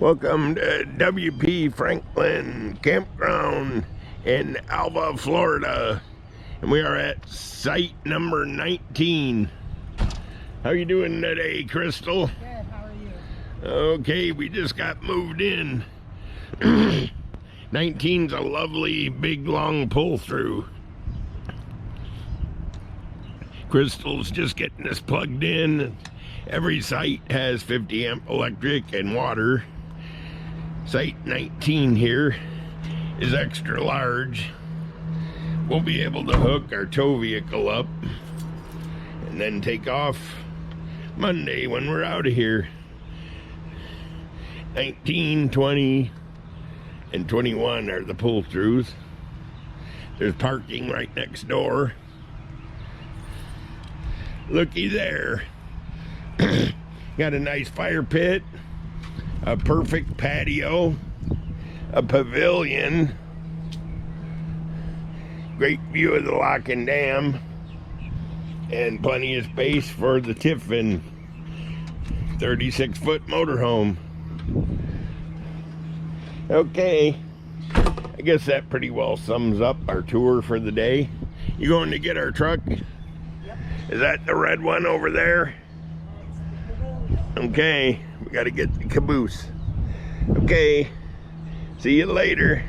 Welcome to WP Franklin Campground in Alva, Florida. And we are at site number 19. How are you doing today, Crystal? Good, how are you? Okay, we just got moved in. 19's a lovely, big, long pull-through. Crystal's just getting this plugged in. Every site has 50 amp electric and water. Site 19 here is extra large. We'll be able to hook our tow vehicle up and then take off Monday when we're out of here. 19, 20, and 21 are the pull-throughs. There's parking right next door. Looky there. Got a nice fire pit, a perfect patio, a pavilion, great view of the lock and dam, and plenty of space for the Tiffin 36-foot motorhome. Okay, I guess that pretty well sums up our tour for the day. You going to get our truck? Yep. Is that the red one over there? Okay, we got to get the caboose. Okay, see you later.